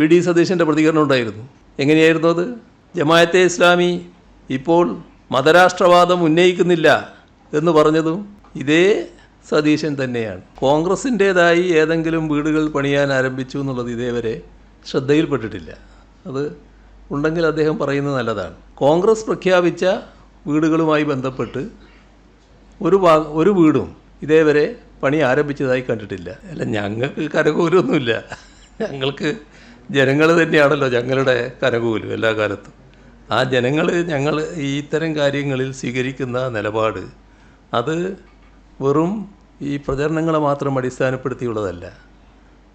VD. സതീശൻ്റെ പ്രതികരണം ഉണ്ടായിരുന്നു. എങ്ങനെയായിരുന്നു അത്? ജമാഅത്തെ ഇസ്ലാമി ഇപ്പോൾ മതരാഷ്ട്രവാദം ഉന്നയിക്കുന്നില്ല എന്ന് പറഞ്ഞതും ഇതേ സതീശൻ തന്നെയാണ്. കോൺഗ്രസിൻ്റേതായി ഏതെങ്കിലും വീടുകൾ പണിയാൻ ആരംഭിച്ചു എന്നുള്ളത് ഇതേവരെ ശ്രദ്ധയിൽപ്പെട്ടിട്ടില്ല. അത് ഉണ്ടെങ്കിൽ അദ്ദേഹം പറയുന്നത് നല്ലതാണ്. കോൺഗ്രസ് പ്രഖ്യാപിച്ച വീടുകളുമായി ബന്ധപ്പെട്ട് ഒരു വീടും ഇതേവരെ പണി ആരംഭിച്ചതായി കണ്ടിട്ടില്ല. അല്ല, ഞങ്ങൾക്ക് കരകൂലൊന്നുമില്ല. ഞങ്ങൾക്ക് ജനങ്ങൾ തന്നെയാണല്ലോ ഞങ്ങളുടെ കരകൂലും എല്ലാ കാലത്തും. ആ ഞങ്ങൾ ഇത്തരം കാര്യങ്ങളിൽ സ്വീകരിക്കുന്ന നിലപാട് അത് വെറും ഈ പ്രചരണങ്ങളെ മാത്രം അടിസ്ഥാനപ്പെടുത്തിയുള്ളതല്ല,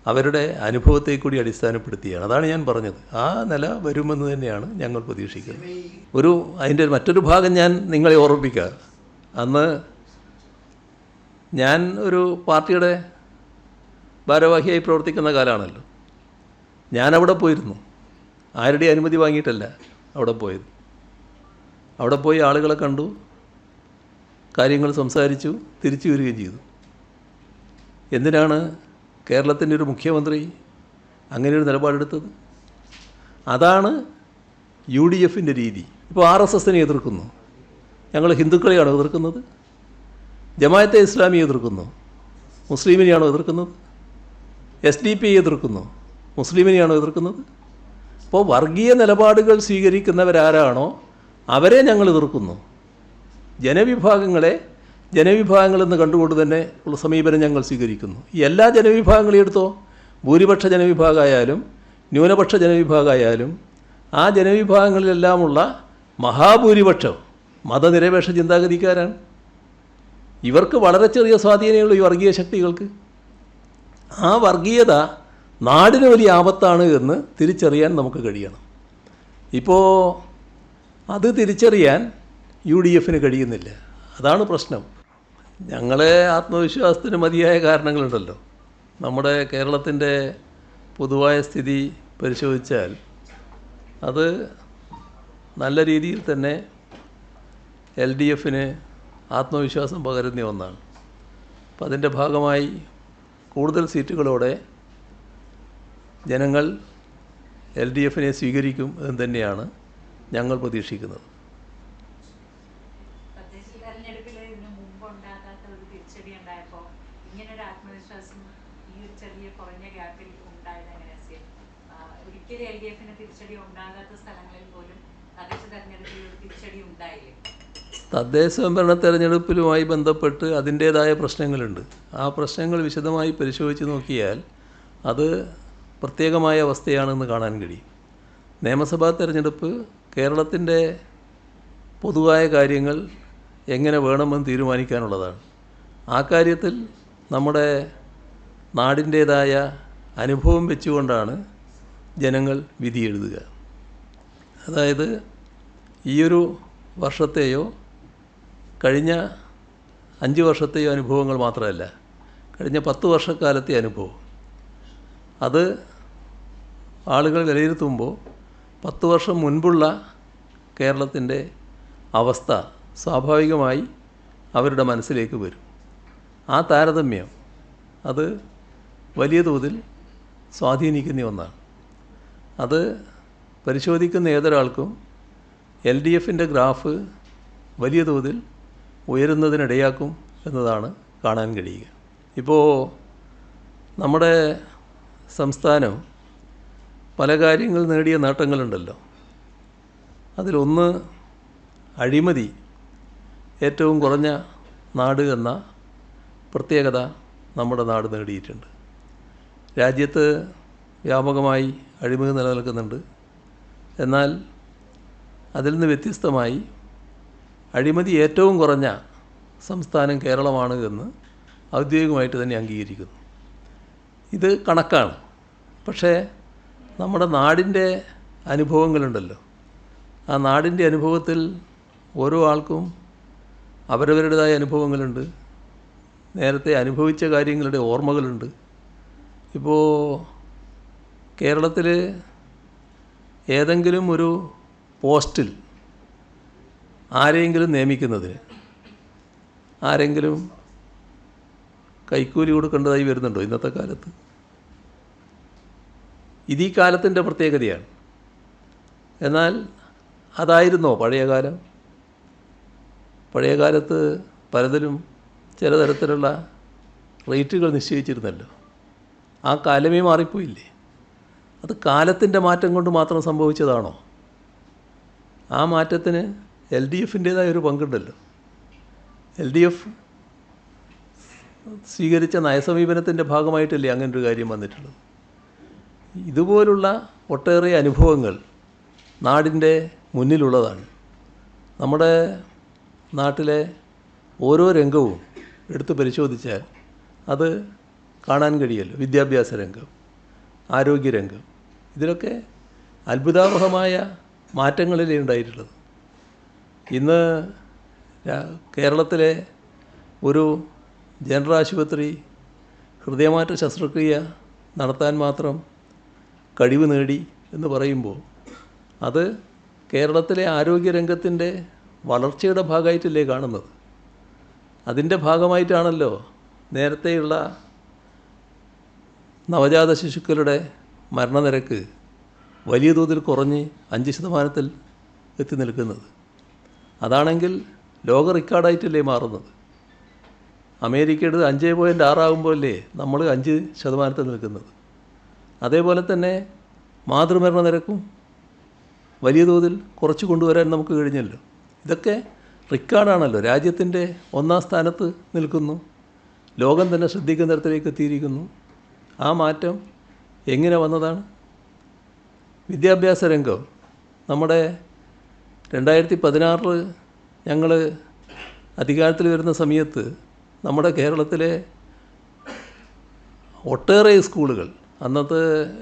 അവരുടെ അനുഭവത്തെ കൂടി അടിസ്ഥാനപ്പെടുത്തിയാണ്. അതാണ് ഞാൻ പറഞ്ഞത്. ആ നില വരുമെന്ന് തന്നെയാണ് ഞങ്ങൾ പ്രതീക്ഷിക്കുന്നത്. അതിൻ്റെ മറ്റൊരു ഭാഗം ഞാൻ നിങ്ങളെ ഓർമ്മിപ്പിക്കുക. അന്ന് ഞാൻ ഒരു പാർട്ടിയുടെ ഭാരവാഹിയായി പ്രവർത്തിക്കുന്ന കാലമാണല്ലോ. ഞാനവിടെ പോയിരുന്നു. ആരുടെ അനുമതി വാങ്ങിയിട്ടല്ല അവിടെ പോയത്. അവിടെ പോയി ആളുകളെ കണ്ടു, കാര്യങ്ങൾ സംസാരിച്ചു, തിരിച്ചു വരികയും ചെയ്തു. എന്തിനാണ് കേരളത്തിൻ്റെ ഒരു മുഖ്യമന്ത്രി അങ്ങനെയൊരു നിലപാടെടുത്തത്? അതാണ് UDFൻ്റെ രീതി. ഇപ്പോൾ RSSനെ എതിർക്കുന്നു, ഞങ്ങൾ ഹിന്ദുക്കളെയാണോ എതിർക്കുന്നത്? ജമാഅത്തെ ഇസ്ലാമിയെ എതിർക്കുന്നു, മുസ്ലിമിനെയാണോ എതിർക്കുന്നത്? SDP എതിർക്കുന്നു, മുസ്ലിമിനെയാണോ എതിർക്കുന്നത്? അപ്പോൾ വർഗീയ നിലപാടുകൾ സ്വീകരിക്കുന്നവരാരാണോ അവരെ ഞങ്ങൾ എതിർക്കുന്നു. ജനവിഭാഗങ്ങളെന്ന് കണ്ടുകൊണ്ട് തന്നെ ഉള്ള സമീപനം ഞങ്ങൾ സ്വീകരിക്കുന്നു. ഈ എല്ലാ ജനവിഭാഗങ്ങളെയും എടുത്തോ, ഭൂരിപക്ഷ ജനവിഭാഗമായാലും ന്യൂനപക്ഷ ജനവിഭാഗമായാലും ആ ജനവിഭാഗങ്ങളിലെല്ലാമുള്ള മഹാഭൂരിപക്ഷം മതനിരപേക്ഷ ചിന്താഗതിക്കാരാണ്. ഇവർക്ക് വളരെ ചെറിയ സ്വാധീനമുള്ളൂ ഈ വർഗീയ ശക്തികൾക്ക്. ആ വർഗീയത നാടിന് വലിയ ആപത്താണ് എന്ന് തിരിച്ചറിയാൻ നമുക്ക് കഴിയണം. ഇപ്പോൾ അത് തിരിച്ചറിയാൻ UDFന് കഴിയുന്നില്ല. അതാണ് പ്രശ്നം. ഞങ്ങളെ ആത്മവിശ്വാസത്തിന് മതിയായ കാരണങ്ങളുണ്ടല്ലോ. നമ്മുടെ കേരളത്തിൻ്റെ പൊതുവായ സ്ഥിതി പരിശോധിച്ചാൽ അത് നല്ല രീതിയിൽ തന്നെ LDFന് ആത്മവിശ്വാസം പകരുന്ന ഒന്നാണ്. അപ്പം അതിൻ്റെ ഭാഗമായി കൂടുതൽ സീറ്റുകളോടെ ജനങ്ങൾ LDFനെ സ്വീകരിക്കും എന്ന് തന്നെയാണ് ഞങ്ങൾ പ്രതീക്ഷിക്കുന്നത്. തദ്ദേശ സ്വയംഭരണ തെരഞ്ഞെടുപ്പിലുമായി ബന്ധപ്പെട്ട് അതിൻ്റേതായ പ്രശ്നങ്ങളുണ്ട്. ആ പ്രശ്നങ്ങൾ വിശദമായി പരിശോധിച്ച് നോക്കിയാൽ അത് പ്രത്യേകമായ അവസ്ഥയാണെന്ന് കാണാൻ കഴിയും. നിയമസഭാ തെരഞ്ഞെടുപ്പ് കേരളത്തിൻ്റെ പൊതുവായ കാര്യങ്ങൾ എങ്ങനെ വേണമെന്ന് തീരുമാനിക്കാനുള്ളതാണ്. ആ കാര്യത്തിൽ നമ്മുടെ നാടിൻ്റേതായ അനുഭവം വെച്ചുകൊണ്ടാണ് ജനങ്ങൾ വിധി എഴുതുക. അതായത് ഈയൊരു വർഷത്തെയോ കഴിഞ്ഞ 5 വർഷത്തെയോ അനുഭവങ്ങൾ മാത്രമല്ല, കഴിഞ്ഞ 10 വർഷക്കാലത്തെ അനുഭവം അത് ആളുകൾ വിലയിരുത്തുമ്പോൾ 10 വർഷം മുൻപുള്ള കേരളത്തിൻ്റെ അവസ്ഥ സ്വാഭാവികമായി അവരുടെ മനസ്സിലേക്ക് വരും. ആ താരതമ്യം അത് വലിയ തോതിൽ സ്വാധീനിക്കുന്ന ഒന്നാണ്. അത് പരിശോധിക്കുന്ന ഏതൊരാൾക്കും LDFൻ്റെ ഗ്രാഫ് വലിയ തോതിൽ ഉയരുന്നതിനിടയാക്കും എന്നതാണ് കാണാൻ കഴിയുക. ഇപ്പോൾ നമ്മുടെ സംസ്ഥാനം പല കാര്യങ്ങൾ നേടിയ നേട്ടങ്ങളുണ്ടല്ലോ. അതിലൊന്ന് അഴിമതി ഏറ്റവും കുറഞ്ഞ നാട് എന്ന പ്രത്യേകത നമ്മുടെ നാട് നേടിയിട്ടുണ്ട്. രാജ്യത്ത് വ്യാപകമായി അഴിമതി നിലനിൽക്കുന്നുണ്ട്. എന്നാൽ അതിൽ നിന്ന് വ്യത്യസ്തമായി അഴിമതി ഏറ്റവും കുറഞ്ഞ സംസ്ഥാനം കേരളമാണ് എന്ന് ഔദ്യോഗികമായിട്ട് തന്നെ അംഗീകരിക്കുന്നു. ഇത് കണക്കാണ്. പക്ഷേ നമ്മുടെ നാടിൻ്റെ അനുഭവങ്ങളുണ്ടല്ലോ, ആ നാടിൻ്റെ അനുഭവത്തിൽ ഓരോ ആൾക്കും അവരവരുടേതായ അനുഭവങ്ങളുണ്ട്, നേരത്തെ അനുഭവിച്ച കാര്യങ്ങളുടെ ഓർമ്മകളുണ്ട്. ഇപ്പോൾ കേരളത്തിൽ ഏതെങ്കിലും ഒരു പോസ്റ്റിൽ ആരെങ്കിലും നിയമിക്കുന്നതിന് ആരെങ്കിലും കൈക്കൂലി കൊടുക്കേണ്ടതായി വരുന്നുണ്ടോ ഇന്നത്തെ കാലത്ത്? ഇത് ഈ കാലത്തിൻ്റെ പ്രത്യേകതയാണ്. എന്നാൽ അതായിരുന്നോ പഴയകാലം? പഴയകാലത്ത് പലതിലും ചില തരത്തിലുള്ള റേറ്റുകൾ നിശ്ചയിച്ചിരുന്നല്ലോ. ആ കാലമേ മാറിപ്പോയില്ലേ? അത് കാലത്തിൻ്റെ മാറ്റം കൊണ്ട് മാത്രം സംഭവിച്ചതാണോ? ആ മാറ്റത്തിന് LDFിൻ്റേതായ ഒരു പങ്കുണ്ടല്ലോ. LDF സ്വീകരിച്ച നയസമീപനത്തിൻ്റെ ഭാഗമായിട്ടല്ലേ അങ്ങനൊരു കാര്യം വന്നിട്ടുള്ളത്. ഇതുപോലുള്ള ഒട്ടേറെ അനുഭവങ്ങൾ നാടിൻ്റെ മുന്നിലുള്ളതാണ്. നമ്മുടെ നാട്ടിലെ ഓരോ രംഗവും എടുത്ത് പരിശോധിച്ചാൽ അത് കാണാൻ കഴിയുമല്ലോ. വിദ്യാഭ്യാസ രംഗം, ആരോഗ്യരംഗം, ഇതിലൊക്കെ അത്ഭുതാവഹമായ മാറ്റങ്ങളിലേ ഉണ്ടായിട്ടുള്ളത്. ഇന്ന് കേരളത്തിലെ ഒരു ജനറൽ ആശുപത്രി ഹൃദയമാറ്റ ശസ്ത്രക്രിയ നടത്താൻ മാത്രം കഴിവ് നേടി എന്ന് പറയുമ്പോൾ അത് കേരളത്തിലെ ആരോഗ്യരംഗത്തിൻ്റെ വളർച്ചയുടെ ഭാഗമായിട്ടല്ലേ കാണുന്നത്. അതിൻ്റെ ഭാഗമായിട്ടാണല്ലോ നേരത്തെയുള്ള നവജാത ശിശുക്കളുടെ മരണനിരക്ക് വലിയ തോതിൽ കുറഞ്ഞ് 5% എത്തി നിൽക്കുന്നത്. അതാണെങ്കിൽ ലോക റെക്കോർഡായിട്ടല്ലേ മാറുന്നത്. അമേരിക്കയുടെ 5.6 ആകുമ്പോഴല്ലേ നമ്മൾ 5% നിൽക്കുന്നത്. അതേപോലെ തന്നെ മാതൃമരണ നിരക്കും വലിയ തോതിൽ കുറച്ച് കൊണ്ടുവരാൻ നമുക്ക് കഴിഞ്ഞല്ലോ. ഇതൊക്കെ റെക്കോർഡാണല്ലോ. രാജ്യത്തിൻ്റെ 1ാം സ്ഥാനത്ത് നിൽക്കുന്നു. ലോകം തന്നെ ശ്രദ്ധിക്കുന്ന തരത്തിലേക്ക് എത്തിയിരിക്കുന്നു. ആ മാറ്റം എങ്ങനെ വന്നതാണ്? വിദ്യാഭ്യാസ രംഗം നമ്മുടെ 2016 ഞങ്ങൾ അധികാരത്തിൽ വരുന്ന സമയത്ത് നമ്മുടെ കേരളത്തിലെ ഒട്ടേറെ സ്കൂളുകൾ, അന്നത്തെ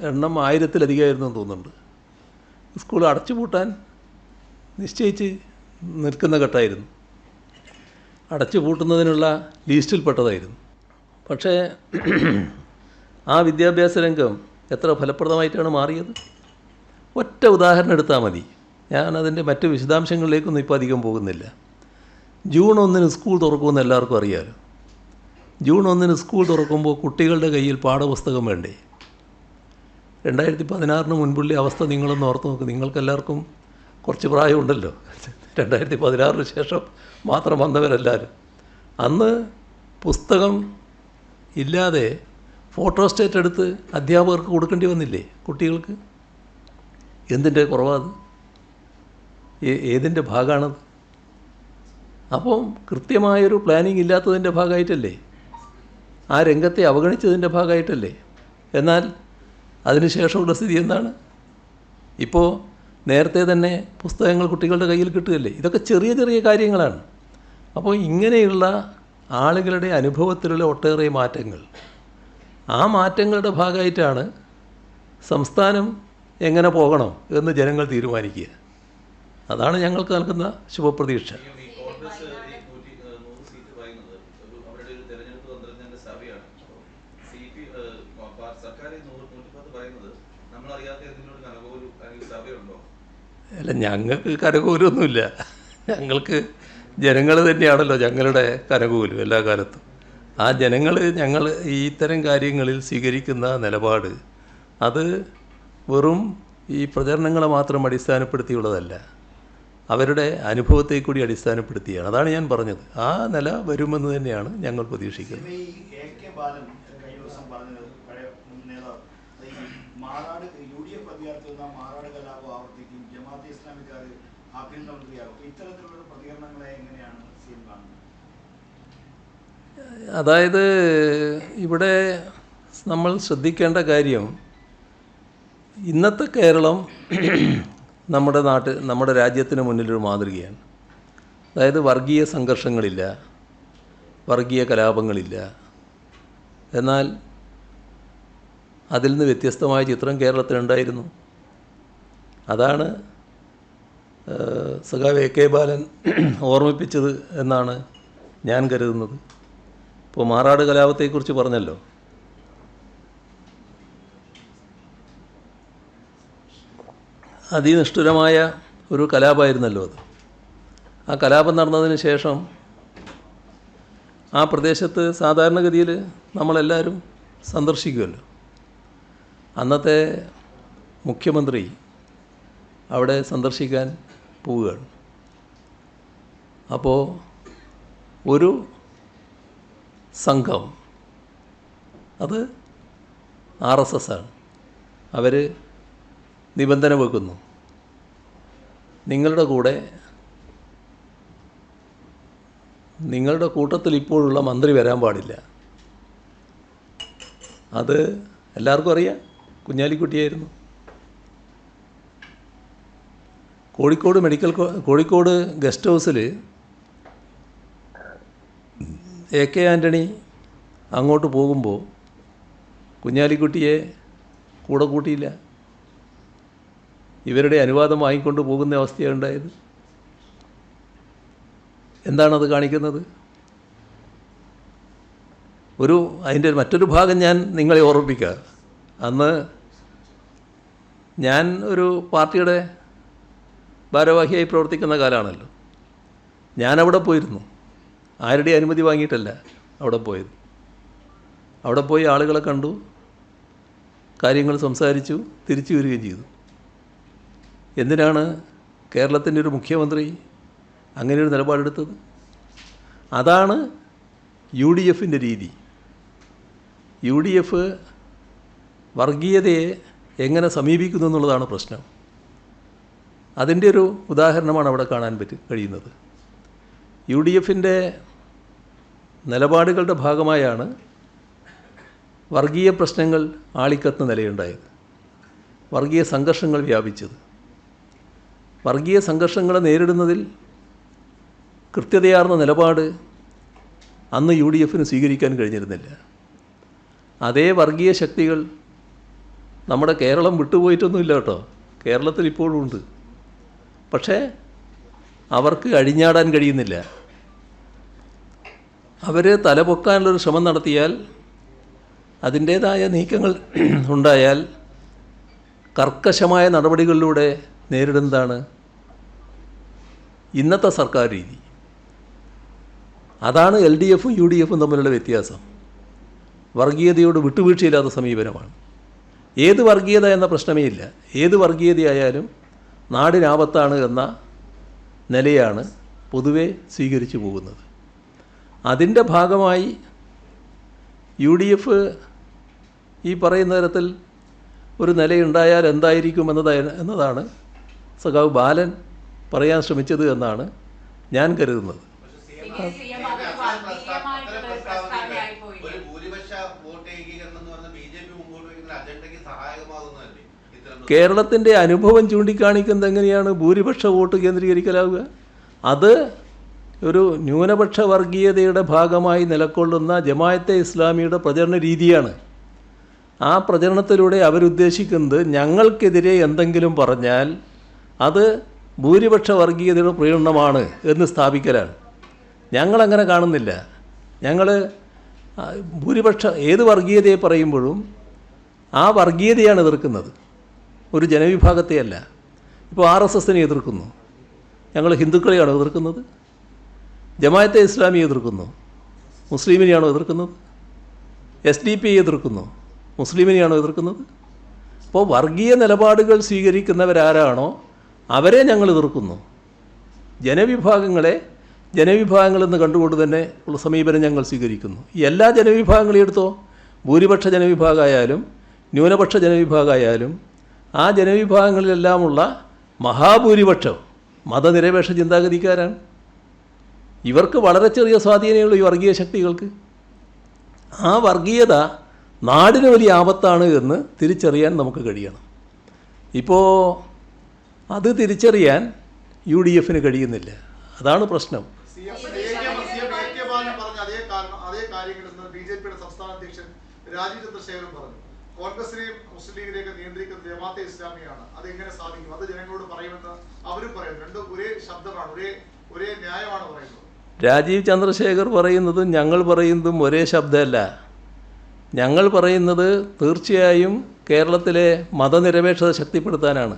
എണ്ണം 1000-ലധികമായിരുന്നു എന്ന് തോന്നുന്നുണ്ട്, സ്കൂൾ അടച്ചുപൂട്ടാൻ നിശ്ചയിച്ച് നിൽക്കുന്ന ഘട്ടമായിരുന്നു. അടച്ചുപൂട്ടുന്നതിനുള്ള ലീസ്റ്റിൽപ്പെട്ടതായിരുന്നു. പക്ഷേ ആ വിദ്യാഭ്യാസ രംഗം എത്ര ഫലപ്രദമായിട്ടാണ് മാറിയത്? ഒറ്റ ഉദാഹരണം എടുത്താൽ മതി. ഞാനതിൻ്റെ മറ്റ് വിശദാംശങ്ങളിലേക്കൊന്നും ഇപ്പോൾ അധികം പോകുന്നില്ല. ജൂൺ 1 സ്കൂൾ തുറക്കുമെന്ന് എല്ലാവർക്കും അറിയാമല്ലോ. ജൂൺ 1 സ്കൂൾ തുറക്കുമ്പോൾ കുട്ടികളുടെ കയ്യിൽ പാഠപുസ്തകം വേണ്ടേ? 2016 മുൻപുള്ള അവസ്ഥ നിങ്ങളൊന്ന് ഓർത്ത് നോക്ക്. നിങ്ങൾക്കെല്ലാവർക്കും കുറച്ച് പ്രായമുണ്ടല്ലോ. 2016 ശേഷം മാത്രം വന്നവരെല്ലാവരും. അന്ന് പുസ്തകം ഇല്ലാതെ ഫോട്ടോസ്റ്റേറ്റ് എടുത്ത് അധ്യാപകർക്ക് കൊടുക്കേണ്ടി വന്നില്ലേ കുട്ടികൾക്ക്? എന്തിൻ്റെ കുറവാത്? ഏതിൻ്റെ ഭാഗമാണത്? അപ്പം കൃത്യമായൊരു പ്ലാനിങ് ഇല്ലാത്തതിൻ്റെ ഭാഗമായിട്ടല്ലേ? ആ രംഗത്തെ അവഗണിച്ചതിൻ്റെ ഭാഗമായിട്ടല്ലേ? എന്നാൽ അതിനുശേഷമുള്ള സ്ഥിതി എന്താണ്? ഇപ്പോൾ നേരത്തെ തന്നെ പുസ്തകങ്ങൾ കുട്ടികളുടെ കയ്യിൽ കിട്ടുകയല്ലേ? ഇതൊക്കെ ചെറിയ ചെറിയ കാര്യങ്ങളാണ്. അപ്പോൾ ഇങ്ങനെയുള്ള ആളുകളുടെ അനുഭവത്തിലുള്ള ഒട്ടേറെ മാറ്റങ്ങൾ, ആ മാറ്റങ്ങളുടെ ഭാഗമായിട്ടാണ് സംസ്ഥാനം എങ്ങനെ പോകണം എന്ന് ജനങ്ങൾ തീരുമാനിക്കുക. അതാണ് ഞങ്ങൾക്ക് നൽകുന്ന ശുഭപ്രതീക്ഷ. അല്ല, ഞങ്ങൾക്ക് കരകൂലൊന്നുമില്ല. ഞങ്ങൾക്ക് ജനങ്ങൾ തന്നെയാണല്ലോ ഞങ്ങളുടെ കരകൂലും എല്ലാ കാലത്തും. ആ ജനങ്ങൾ ഞങ്ങൾ ഈ ഇത്തരം കാര്യങ്ങളിൽ സ്വീകരിക്കുന്ന നിലപാട് അത് വെറും ഈ പ്രചരണങ്ങളെ മാത്രം അടിസ്ഥാനപ്പെടുത്തിയുള്ളതല്ല, അവരുടെ അനുഭവത്തെ കൂടി അടിസ്ഥാനപ്പെടുത്തിയാണ്. അതാണ് ഞാൻ പറഞ്ഞത്. ആ നില വരുമെന്ന് തന്നെയാണ് ഞങ്ങൾ പ്രതീക്ഷിക്കുന്നത്. അതായത് ഇവിടെ നമ്മൾ ശ്രദ്ധിക്കേണ്ട കാര്യം, ഇന്നത്തെ കേരളം നമ്മുടെ രാജ്യത്തിന് മുന്നിലൊരു മാതൃകയാണ്. അതായത് വർഗീയ സംഘർഷങ്ങളില്ല, വർഗീയ കലാപങ്ങളില്ല. എന്നാൽ അതിൽ നിന്ന് വ്യത്യസ്തമായ ചിത്രം കേരളത്തിലുണ്ടായിരുന്നു. അതാണ് സഖാവ് AK ബാലൻ ഓർമ്മിപ്പിച്ചത് എന്നാണ് ഞാൻ കരുതുന്നത്. ഇപ്പോൾ മാറാട് കലാപത്തെക്കുറിച്ച് പറഞ്ഞല്ലോ. അതിനിഷ്ഠുരമായ ഒരു കലാപമായിരുന്നല്ലോ അത്. ആ കലാപം നടന്നതിന് ശേഷം ആ പ്രദേശത്ത് സാധാരണഗതിയിൽ നമ്മളെല്ലാവരും സന്ദർശിക്കുമല്ലോ. അന്നത്തെ മുഖ്യമന്ത്രി അവിടെ സന്ദർശിക്കാൻ പോവുകയാണ്. അപ്പോൾ ഒരു സംഘം, അത് RSS ആണ്, അവർ നിബന്ധന വെക്കുന്നു, നിങ്ങളുടെ കൂട്ടത്തിൽ ഇപ്പോഴുള്ള മന്ത്രി വരാൻ പാടില്ല. അത് എല്ലാവർക്കും അറിയാം, കുഞ്ഞാലിക്കുട്ടിയായിരുന്നു. കോഴിക്കോട് ഗസ്റ്റ് ഹൗസിൽ AK ആൻ്റണി അങ്ങോട്ട് പോകുമ്പോൾ കുഞ്ഞാലിക്കുട്ടിയെ കൂടെ കൂട്ടിയില്ല. ഇവരുടെ അനുവാദം വാങ്ങിക്കൊണ്ട് പോകുന്ന അവസ്ഥയാണ് ഉണ്ടായത്. എന്താണത് കാണിക്കുന്നത്? അതിൻ്റെ മറ്റൊരു ഭാഗം ഞാൻ നിങ്ങളെ ഓർമ്മിപ്പിക്കാം. അന്ന് ഞാൻ ഒരു പാർട്ടിയുടെ ഭാരവാഹിയായി പ്രവർത്തിക്കുന്ന കാലമാണല്ലോ. ഞാനവിടെ പോയിരുന്നു. ആരുടെ അനുമതി വാങ്ങിയിട്ടല്ല അവിടെ പോയത്. അവിടെ പോയി ആളുകളെ കണ്ടു, കാര്യങ്ങൾ സംസാരിച്ചു, തിരിച്ചു വരികയും ചെയ്തു. എന്തിനാണ് കേരളത്തിൻ്റെ ഒരു മുഖ്യമന്ത്രി അങ്ങനെയൊരു നിലപാടെടുത്തത്? അതാണ് UDFൻ്റെ രീതി. UDF വർഗീയതയെ എങ്ങനെ സമീപിക്കുന്നു എന്നുള്ളതാണ് പ്രശ്നം. അതിൻ്റെ ഒരു ഉദാഹരണമാണ് അവിടെ കാണാൻ കഴിയുന്നത്. UDFൻ്റെ നിലപാടുകളുടെ ഭാഗമായാണ് വർഗീയ പ്രശ്നങ്ങൾ ആളിക്കത്തുന്ന നിലയുണ്ടായത്, വർഗീയ സംഘർഷങ്ങൾ വ്യാപിച്ചത്. വർഗീയ സംഘർഷങ്ങളെ നേരിടുന്നതിൽ കൃത്യതയാർന്ന നിലപാട് അന്ന് UDFന് സ്വീകരിക്കാൻ കഴിഞ്ഞിരുന്നില്ല. അതേ വർഗീയ ശക്തികൾ നമ്മുടെ കേരളം വിട്ടുപോയിട്ടൊന്നുമില്ല കേട്ടോ, കേരളത്തിൽ ഇപ്പോഴും ഉണ്ട്. പക്ഷേ അവർക്ക് അഴിഞ്ഞാടാൻ കഴിയുന്നില്ല. അവർ തലപൊക്കാനുള്ളൊരു ശ്രമം നടത്തിയാൽ, അതിൻ്റേതായ നീക്കങ്ങൾ ഉണ്ടായാൽ, കർക്കശമായ നടപടികളിലൂടെ നേരിടുന്നതാണ് ഇന്നത്തെ സർക്കാർ രീതി. അതാണ് LDFും UDFും തമ്മിലുള്ള വ്യത്യാസം. വർഗീയതയോട് വിട്ടുവീഴ്ചയില്ലാത്ത സമീപനമാണ്. ഏത് വർഗീയത എന്ന പ്രശ്നമേ ഇല്ല. ഏത് വർഗീയതയായാലും നാടിനാപത്താണ് എന്ന നിലയാണ് പൊതുവെ സ്വീകരിച്ചു പോകുന്നത്. അതിൻ്റെ ഭാഗമായി UDF ഈ പറയുന്ന തരത്തിൽ ഒരു നിലയുണ്ടായാൽ എന്തായിരിക്കും എന്നതാണ് സഖാവ് ബാലൻ പറയാൻ ശ്രമിച്ചത് എന്നാണ് ഞാൻ കരുതുന്നത്. കേരളത്തിൻ്റെ അനുഭവം ചൂണ്ടിക്കാണിക്കുന്നത് എങ്ങനെയാണ് ഭൂരിപക്ഷ വോട്ട് കേന്ദ്രീകരിക്കലാവുക? അത് ഒരു ന്യൂനപക്ഷ വർഗീയതയുടെ ഭാഗമായി നിലകൊള്ളുന്ന ജമാഅത്തെ ഇസ്ലാമിയുടെ പ്രചരണ രീതിയാണ്. ആ പ്രചരണത്തിലൂടെ അവരുദ്ദേശിക്കുന്നത് ഞങ്ങൾക്കെതിരെ എന്തെങ്കിലും പറഞ്ഞാൽ അത് ഭൂരിപക്ഷ വർഗീയതയുടെ പ്രകടനമാണ് എന്ന് സ്ഥാപിക്കലാണ്. ഞങ്ങളങ്ങനെ കാണുന്നില്ല. ഞങ്ങൾ ഏത് വർഗീയതയെ പറയുമ്പോഴും ആ വർഗീയതയാണ് എതിർക്കുന്നത്, ഒരു ജനവിഭാഗത്തെയല്ല. ഇപ്പോൾ RSSനെ എതിർക്കുന്നു, ഞങ്ങൾ ഹിന്ദുക്കളെയാണോ എതിർക്കുന്നത്? ജമാഅത്തെ ഇസ്ലാമി എതിർക്കുന്നു, മുസ്ലിമിനെയാണോ എതിർക്കുന്നത്? SDP എതിർക്കുന്നു, മുസ്ലിമിനെയാണോ എതിർക്കുന്നത്? അപ്പോൾ വർഗീയ നിലപാടുകൾ സ്വീകരിക്കുന്നവരാരാണോ അവരെ ഞങ്ങൾ എതിർക്കുന്നു. ജനവിഭാഗങ്ങളെന്ന് കണ്ടുകൊണ്ട് തന്നെ ഉള്ള സമീപനം ഞങ്ങൾ സ്വീകരിക്കുന്നു. എല്ലാ ജനവിഭാഗങ്ങളെയും എടുത്തോ, ഭൂരിപക്ഷ ജനവിഭാഗമായാലും ന്യൂനപക്ഷ ജനവിഭാഗമായാലും ആ ജനവിഭാഗങ്ങളിലെല്ലാമുള്ള മഹാഭൂരിപക്ഷം മതനിരപേക്ഷ ചിന്താഗതിക്കാരാണ്. ഇവർക്ക് വളരെ ചെറിയ സ്വാധീനമുള്ള ഈ വർഗീയ ശക്തികൾക്ക്. ആ വർഗീയത നാടിന് വലിയ ആപത്താണ് എന്ന് തിരിച്ചറിയാൻ നമുക്ക് കഴിയണം. ഇപ്പോൾ അത് തിരിച്ചറിയാൻ UDFന് കഴിയുന്നില്ല. അതാണ് പ്രശ്നം. രാജീവ് ചന്ദ്രശേഖരൻ പറഞ്ഞു, കോൺഗ്രസിനെയും മുസ്ലിം ലീഗിനെയൊക്കെ നിയന്ത്രിക്കുന്നത് ജമാഅത്തെ ഇസ്ലാമിയാണ്. അത് എങ്ങനെ സാധിക്കും? അത് ജനങ്ങളോട് പറയുമെന്ന് അവരും പറയുന്നു. രണ്ടും ഒരേ ശബ്ദമാണ്, ഒരേ ന്യായമാണ് പറയുന്നത്. രാജീവ് ചന്ദ്രശേഖർ പറയുന്നതും ഞങ്ങൾ പറയുന്നതും ഒരേ ശബ്ദമല്ല. ഞങ്ങൾ പറയുന്നത് തീർച്ചയായും കേരളത്തിലെ മതനിരപേക്ഷത ശക്തിപ്പെടുത്താനാണ്.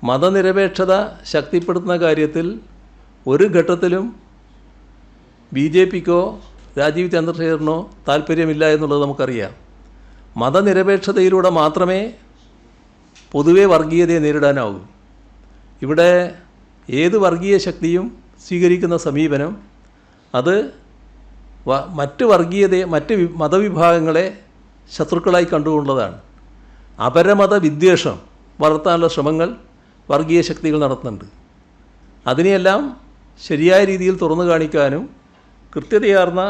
മതനിരപേക്ഷത ശക്തിപ്പെടുത്തുന്ന കാര്യത്തിൽ ഒരു ഘട്ടത്തിലും BJPക്കോ രാജീവ് ചന്ദ്രശേഖരനോ താല്പര്യമില്ല എന്നുള്ളത് നമുക്കറിയാം. മതനിരപേക്ഷതയിലൂടെ മാത്രമേ പൊതുവെ വർഗീയതയെ നേരിടാനാവും. ഇവിടെ ഏത് വർഗീയ ശക്തിയും സ്വീകരിക്കുന്ന സമീപനം അത് മറ്റ് മതവിഭാഗങ്ങളെ ശത്രുക്കളായി കണ്ടുകൊണ്ടുള്ളതാണ്. അപരമത വിദ്വേഷം വളർത്താനുള്ള ശ്രമങ്ങൾ വർഗീയ ശക്തികൾ നടത്തുന്നുണ്ട്. അതിനെയെല്ലാം ശരിയായ രീതിയിൽ തുറന്നു കാണിക്കാനും കൃത്യതയാർന്ന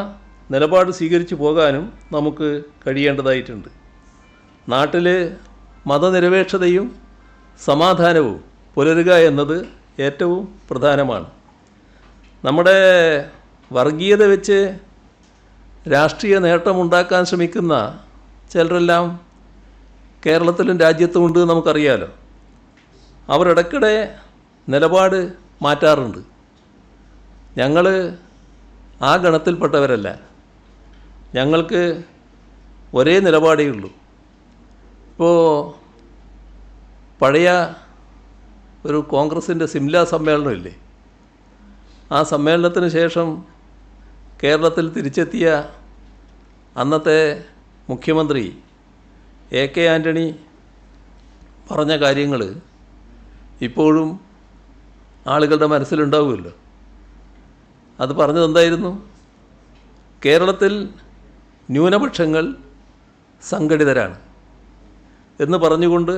നിലപാട് സ്വീകരിച്ചു പോകാനും നമുക്ക് കഴിയേണ്ടതായിട്ടുണ്ട്. നാട്ടിൽ മതനിരപേക്ഷതയും സമാധാനവും പുലരുക എന്നത് ഏറ്റവും പ്രധാനമാണ്. നമ്മുടെ വർഗീയത വെച്ച് രാഷ്ട്രീയ നേട്ടമുണ്ടാക്കാൻ ശ്രമിക്കുന്ന ചിലരെല്ലാം കേരളത്തിലും രാജ്യത്തുമുണ്ട് നമുക്കറിയാലോ. അവരിടയ്ക്കിടെ നിലപാട് മാറ്റാറുണ്ട്. ഞങ്ങൾ ആ ഗണത്തിൽപ്പെട്ടവരല്ല. ഞങ്ങൾക്ക് ഒരേ നിലപാടേ ഉള്ളൂ. ഇപ്പോൾ പഴയ ഒരു കോൺഗ്രസിൻ്റെ സിംല സമ്മേളനമില്ലേ, ആ സമ്മേളനത്തിന് ശേഷം കേരളത്തിൽ തിരിച്ചെത്തിയ അന്നത്തെ മുഖ്യമന്ത്രി AK ആൻ്റണി പറഞ്ഞ കാര്യങ്ങൾ ഇപ്പോഴും ആളുകളുടെ മനസ്സിലുണ്ടാവുമല്ലോ. അത് പറഞ്ഞത് എന്തായിരുന്നു? കേരളത്തിൽ ന്യൂനപക്ഷങ്ങൾ സംഘടിതരാണ് എന്ന് പറഞ്ഞുകൊണ്ട്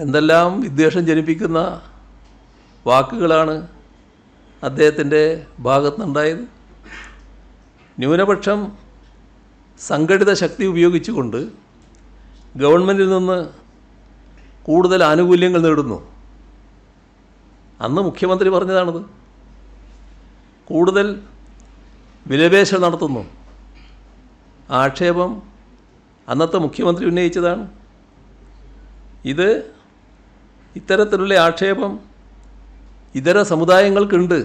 എന്തെല്ലാം വിദ്വേഷം ജനിപ്പിക്കുന്ന വാക്കുകളാണ് അദ്ദേഹത്തിൻ്റെ ഭാഗത്തുനിന്നുണ്ടായത്. ന്യൂനപക്ഷം സംഘടിത ശക്തി ഉപയോഗിച്ചുകൊണ്ട് ഗവൺമെൻറ്റിൽ നിന്ന് കൂടുതൽ ആനുകൂല്യങ്ങൾ നേടുന്നു. അന്ന് മുഖ്യമന്ത്രി പറഞ്ഞതാണത്. കൂടുതൽ വിലപേശൽ നടത്തുന്നു. ആക്ഷേപം അന്നത്തെ മുഖ്യമന്ത്രി ഉന്നയിച്ചതാണ്. ഇത്തരത്തിലുള്ള ആക്ഷേപം ഇതര സമുദായങ്ങൾക്കുണ്ട്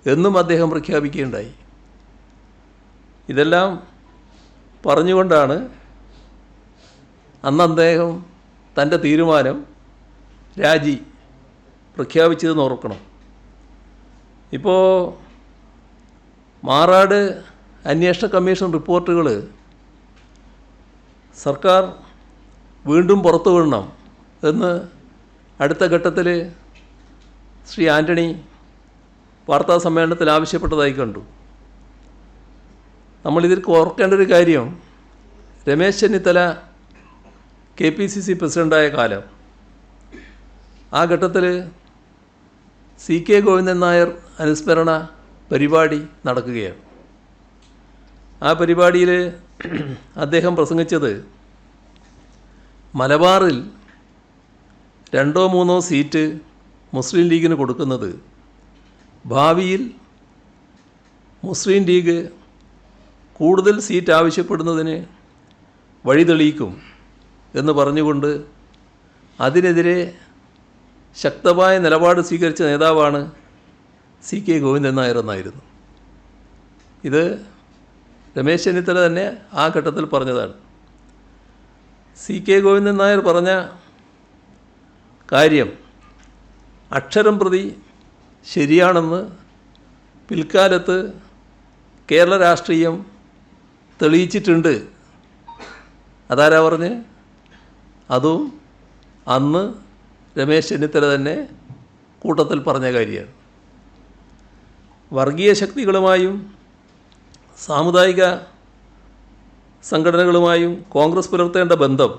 എന്നും അദ്ദേഹം പ്രഖ്യാപിക്കുകയുണ്ടായി. ഇതെല്ലാം പറഞ്ഞുകൊണ്ടാണ് അന്ന് അദ്ദേഹം തൻ്റെ തീരുമാനം രാജി പ്രഖ്യാപിച്ചതെന്ന് ഓർക്കണം. ഇപ്പോൾ മാറാട് അന്വേഷണ കമ്മീഷൻ റിപ്പോർട്ടുകൾ സർക്കാർ വീണ്ടും പുറത്തു വിടണം എന്ന് അടുത്ത ഘട്ടത്തിൽ ശ്രീ ആൻ്റണി വാർത്താ സമ്മേളനത്തിൽ ആവശ്യപ്പെട്ടതായി കണ്ടു. നമ്മളിതിൽ ഓർക്കേണ്ട ഒരു കാര്യം, രമേശ് ചെന്നിത്തല KPCC പ്രസിഡൻ്റായ കാലം, ആ ഘട്ടത്തിൽ CK ഗോവിന്ദൻ നായർ അനുസ്മരണ പരിപാടി നടക്കുകയാണ്. ആ പരിപാടിയിൽ അദ്ദേഹം പ്രസംഗിച്ചത് മലബാറിൽ 2-3 സീറ്റ് മുസ്ലിം ലീഗിന് കൊടുക്കുന്നത് ഭാവിയിൽ മുസ്ലിം ലീഗ് കൂടുതൽ സീറ്റ് ആവശ്യപ്പെടുന്നതിന് വഴിതെളിയിക്കും എന്ന് പറഞ്ഞുകൊണ്ട് അതിനെതിരെ ശക്തമായ നിലപാട് സ്വീകരിച്ച നേതാവാണ് CK ഗോവിന്ദൻ നായർ എന്നായിരുന്നു. ഇത് രമേശ് ചെന്നിത്തല തന്നെ ആ ഘട്ടത്തിൽ പറഞ്ഞതാണ്. CK ഗോവിന്ദൻ നായർ പറഞ്ഞ കാര്യം അക്ഷരം പ്രതി ശരിയാണെന്ന് പിൽക്കാലത്ത് കേരള രാഷ്ട്രീയം തെളിയിച്ചിട്ടുണ്ട്. അതാരാ പറഞ്ഞ്? അതും അന്ന് രമേശ് ചെന്നിത്തല തന്നെ കൂട്ടത്തിൽ പറഞ്ഞ കാര്യമാണ്. വർഗീയ ശക്തികളുമായും സാമുദായിക സംഘടനകളുമായും കോൺഗ്രസ് പുലർത്തേണ്ട ബന്ധം,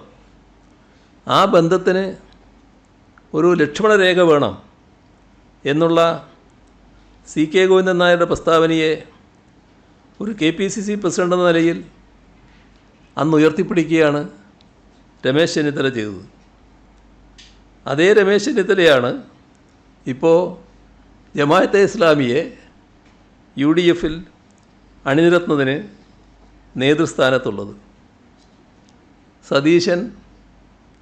ആ ബന്ധത്തിന് ഒരു ലക്ഷ്മണരേഖ വേണം എന്നുള്ള CK ഗോവിന്ദൻ നായരുടെ പ്രസ്താവനയെ ഒരു KPCC പ്രസിഡന്റ് എന്ന നിലയിൽ അന്ന് ഉയർത്തിപ്പിടിക്കുകയാണ് രമേശ് ചെന്നിത്തല ചെയ്തത്. അതേ രമേശ് ചെന്നിത്തലയാണ് ഇപ്പോൾ ജമാഅത്തെ ഇസ്ലാമിയെ UDFൽ അണിനിരത്തുന്നതിന് നേതൃസ്ഥാനത്തുള്ളത്. സതീശൻ,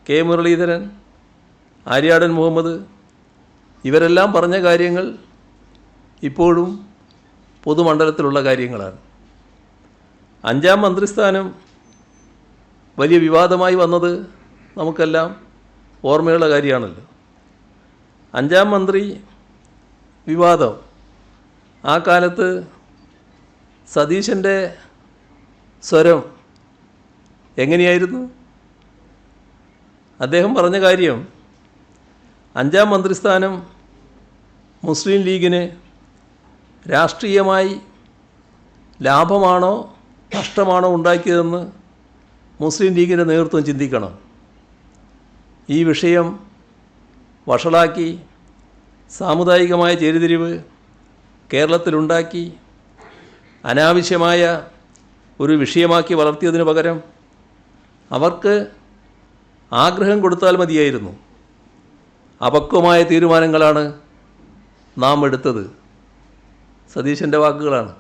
K മുരളീധരൻ, ആര്യാടൻ മുഹമ്മദ് ഇവരെല്ലാം പറഞ്ഞ കാര്യങ്ങൾ ഇപ്പോഴും പൊതുമണ്ഡലത്തിലുള്ള കാര്യങ്ങളാണ്. 5ാം മന്ത്രിസ്ഥാനം വലിയ വിവാദമായി വന്നത് നമുക്കെല്ലാം ഓർമ്മയുള്ള കാര്യമാണല്ലോ. 5ാം മന്ത്രി വിവാദം ആ കാലത്ത് സതീശൻ്റെ സ്വരം എങ്ങനെയായിരുന്നു? അദ്ദേഹം പറഞ്ഞ കാര്യം, 5-ാം മന്ത്രിസ്ഥാനം മുസ്ലിം ലീഗിന് രാഷ്ട്രീയമായി ലാഭമാണോ നഷ്ടമാണോ ഉണ്ടാക്കിയതെന്ന് മുസ്ലിം ലീഗിൻ്റെ നേതൃത്വം ചിന്തിക്കണം. ഈ വിഷയം വഷളാക്കി സാമുദായികമായ ചേരിതിരിവ് കേരളത്തിലുണ്ടാക്കി അനാവശ്യമായ ഒരു വിഷയമാക്കി വളർത്തിയതിനു പകരം അവർക്ക് ആഗ്രഹം കൊടുത്താൽ മതിയായിരുന്നു. അപക്വമായ തീരുമാനങ്ങളാണ് നാം എടുത്തത്. സതീശൻ്റെ വാക്കുകളാണ്.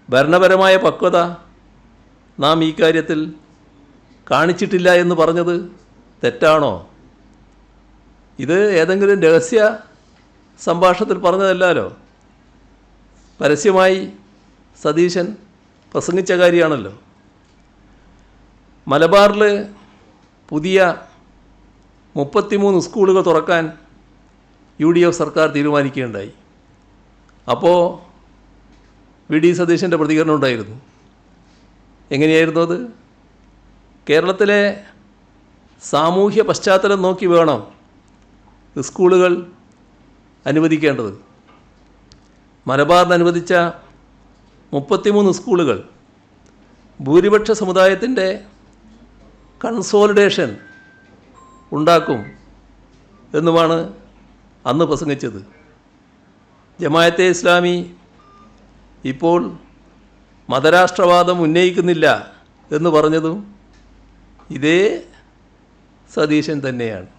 ഭരണപരമായ പക്വത നാം ഈ കാര്യത്തിൽ കാണിച്ചിട്ടില്ല എന്ന് പറഞ്ഞത് തെറ്റാണോ? ഇത് ഏതെങ്കിലും രഹസ്യ സംഭാഷണത്തിൽ പറഞ്ഞതല്ലോ. പരസ്യമായി സതീശൻ പ്രസംഗിച്ച കാര്യമാണല്ലോ. മലബാറിൽ പുതിയ 33 സ്കൂളുകൾ തുറക്കാൻ UDF സർക്കാർ തീരുമാനിക്കുകയുണ്ടായി. അപ്പോൾ VD സതീശൻ്റെ പ്രതികരണം ഉണ്ടായിരുന്നു. എങ്ങനെയായിരുന്നു അത്? കേരളത്തിലെ സാമൂഹ്യ പശ്ചാത്തലം നോക്കി വേണം സ്കൂളുകൾ അനുവദിക്കേണ്ടത്. മലബാറിന് അനുവദിച്ച 33 സ്കൂളുകൾ ഭൂരിപക്ഷ സമുദായത്തിൻ്റെ കൺസോളിഡേഷൻ ഉണ്ടാക്കും എന്നുമാണ് അന്ന് പ്രസംഗിച്ചത്. ജമാഅത്തെ ഇസ്ലാമി ഇപ്പോൾ മതരാഷ്ട്രവാദം ഉന്നയിക്കുന്നില്ല എന്ന് പറഞ്ഞതും ഇതേ സതീശൻ തന്നെയാണ്.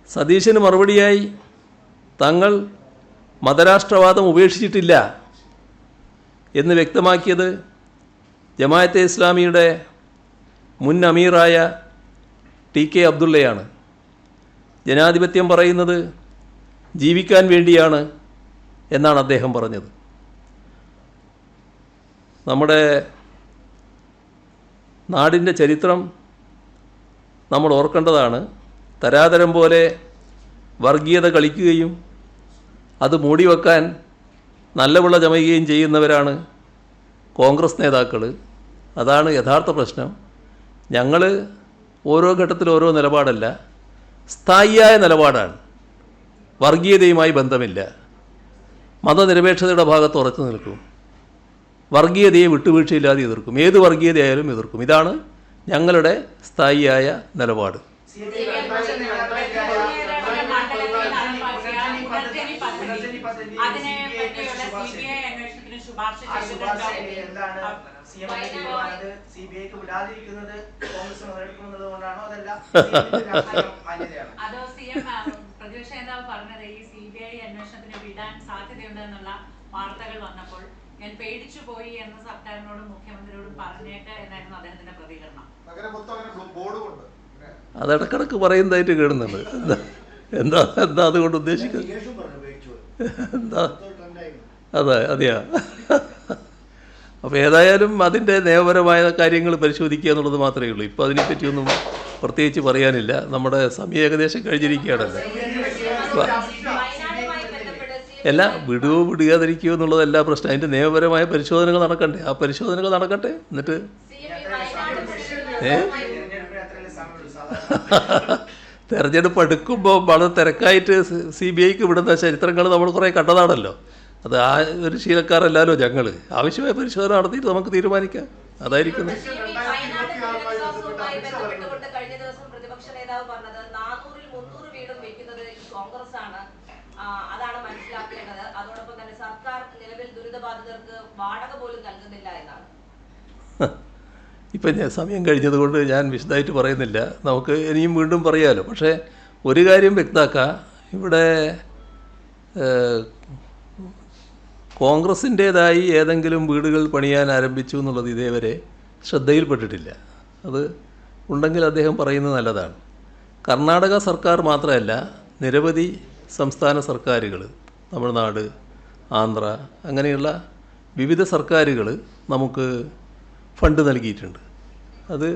സതീശന് മറുപടിയായി തങ്ങൾ മതരാഷ്ട്രവാദം ഉപേക്ഷിച്ചിട്ടില്ല എന്ന് വ്യക്തമാക്കിയത് ജമാഅത്തെ ഇസ്ലാമിയുടെ മുൻ അമീറായ TK അബ്ദുള്ളയാണ്. ജനാധിപത്യം പറയുന്നത് ജീവിക്കാൻ വേണ്ടിയാണ് എന്നാണ് അദ്ദേഹം പറഞ്ഞത്. നമ്മുടെ നാടിൻ്റെ ചരിത്രം നമ്മൾ ഓർക്കേണ്ടതാണ്. തരാതരം പോലെ വർഗീയത കളിക്കുകയും അത് മൂടിവെക്കാൻ നല്ലവിള ചമയുകയും ചെയ്യുന്നവരാണ് കോൺഗ്രസ് നേതാക്കൾ. അതാണ് യഥാർത്ഥ പ്രശ്നം. ഞങ്ങൾ ഓരോ ഘട്ടത്തിൽ ഓരോ നിലപാടല്ല, സ്ഥായിയായ നിലപാടാണ്. വർഗീയതയുമായി ബന്ധമില്ല. മതനിരപേക്ഷതയുടെ ഭാഗത്ത് ഉറച്ചു നിൽക്കും. വർഗീയതയെ വിട്ടുവീഴ്ചയില്ലാതെ എതിർക്കും. ഏത് വർഗീയതയായാലും എതിർക്കും. ഇതാണ് ഞങ്ങളുടെ സ്ഥായിയായ നിലപാട്. പ്രതിപക്ഷ നേതാവ് പറഞ്ഞത് ഈ CBI അന്വേഷണത്തിന് വിടാൻ സാധ്യതയുണ്ടെന്നുള്ള വാർത്തകൾ വന്നപ്പോൾ ഞാൻ പേടിച്ചു പോയി എന്ന് സർക്കാരിനോടും മുഖ്യമന്ത്രിയോടും പറഞ്ഞേക്ക് എന്നായിരുന്നു അദ്ദേഹത്തിന്റെ പ്രതികരണം. അതിടക്കിടക്ക് പറയുന്നതായിട്ട് കേൾക്കുന്നുണ്ട്. എന്താ എന്താ അതുകൊണ്ട് ഉദ്ദേശിക്കുന്നത്? എന്താ അതെയാ. അപ്പോൾ ഏതായാലും അതിൻ്റെ നിയമപരമായ കാര്യങ്ങൾ പരിശോധിക്കുക എന്നുള്ളത് മാത്രമേ ഉള്ളൂ. ഇപ്പോൾ അതിനെപ്പറ്റിയൊന്നും പ്രത്യേകിച്ച് പറയാനില്ല. നമ്മുടെ സമയം ഏകദേശം കഴിഞ്ഞിരിക്കുകയാണല്ലോ. എല്ലാം വിടുകയോ എന്നുള്ളതല്ല പ്രശ്നം. അതിൻ്റെ നിയമപരമായ പരിശോധനകൾ നടക്കണ്ടേ? ആ പരിശോധനകൾ നടക്കട്ടെ. എന്നിട്ട് തെരഞ്ഞെടുപ്പ് അടുക്കുമ്പോൾ വളരെ തിരക്കായിട്ട് CBIക്ക് വിടുന്ന ചരിത്രങ്ങൾ നമ്മൾ കുറേ കണ്ടതാണല്ലോ. അത് ആ ഒരു ശീലക്കാരല്ലല്ലോ ഞങ്ങൾ. ആവശ്യമായ പരിശോധന നടത്തിയിട്ട് നമുക്ക് തീരുമാനിക്കാം. അതായിരിക്കും. അതാണ് മനസ്സിലാക്കേണ്ടത്. അതോടൊപ്പം തന്നെ സർക്കാർ നിലവിൽ ദുരിതബാധിതർക്ക് വാടക പോലും നൽകുന്നില്ല എന്നാണ്. ഇപ്പം ഞാൻ സമയം കഴിഞ്ഞതുകൊണ്ട് ഞാൻ വിശദമായിട്ട് പറയുന്നില്ല. നമുക്ക് ഇനിയും വീണ്ടും പറയാമല്ലോ. പക്ഷേ ഒരു കാര്യം വ്യക്തമാക്കാം. ഇവിടെ കോൺഗ്രസിൻ്റേതായി ഏതെങ്കിലും വീടുകൾ പണിയാൻ ആരംഭിച്ചു എന്നുള്ളത് ഇതേവരെ ശ്രദ്ധയിൽപ്പെട്ടിട്ടില്ല. അത് ഉണ്ടെങ്കിൽ അദ്ദേഹം പറയുന്നത് നല്ലതാണ്. കർണാടക സർക്കാർ മാത്രമല്ല, നിരവധി സംസ്ഥാന സർക്കാരുകൾ, തമിഴ്നാട്, ആന്ധ്ര, അങ്ങനെയുള്ള വിവിധ സർക്കാരുകൾ നമുക്ക് ഫണ്ട് നൽകിയിട്ടുണ്ട്. അത്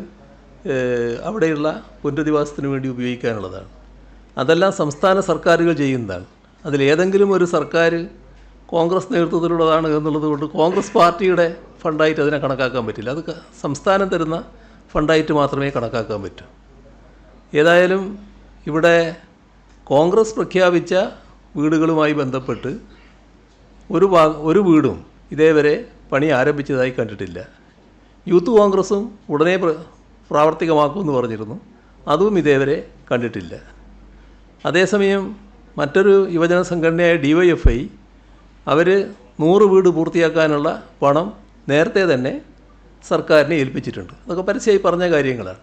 അവിടെയുള്ള പുനരധിവാസത്തിന് വേണ്ടി ഉപയോഗിക്കാനുള്ളതാണ്. അതെല്ലാം സംസ്ഥാന സർക്കാരുകൾ ചെയ്യുന്നതാണ്. അതിലേതെങ്കിലും ഒരു സർക്കാർ കോൺഗ്രസ് നേതൃത്വത്തിലുള്ളതാണ് എന്നുള്ളത് കൊണ്ട് കോൺഗ്രസ് പാർട്ടിയുടെ ഫണ്ടായിട്ട് അതിനെ കണക്കാക്കാൻ പറ്റില്ല. അത് സംസ്ഥാനം തരുന്ന ഫണ്ടായിട്ട് മാത്രമേ കണക്കാക്കാൻ പറ്റൂ. ഏതായാലും ഇവിടെ കോൺഗ്രസ് പ്രഖ്യാപിച്ച വീടുകളുമായി ബന്ധപ്പെട്ട് ഒരു വീടും ഇതേവരെ പണി ആരംഭിച്ചതായി കണ്ടിട്ടില്ല. യൂത്ത് കോൺഗ്രസും ഉടനെ പ്രാവർത്തികമാക്കുമെന്ന് പറഞ്ഞിരുന്നു, അതും ഇതേവരെ കണ്ടിട്ടില്ല. അതേസമയം മറ്റൊരു യുവജന സംഘടനയായ DYFI അവർ 100 വീട് പൂർത്തിയാക്കാനുള്ള പണം നേരത്തെ തന്നെ സർക്കാരിനെ ഏൽപ്പിച്ചിട്ടുണ്ട്. അതൊക്കെ പരസ്യമായി പറഞ്ഞ കാര്യങ്ങളാണ്.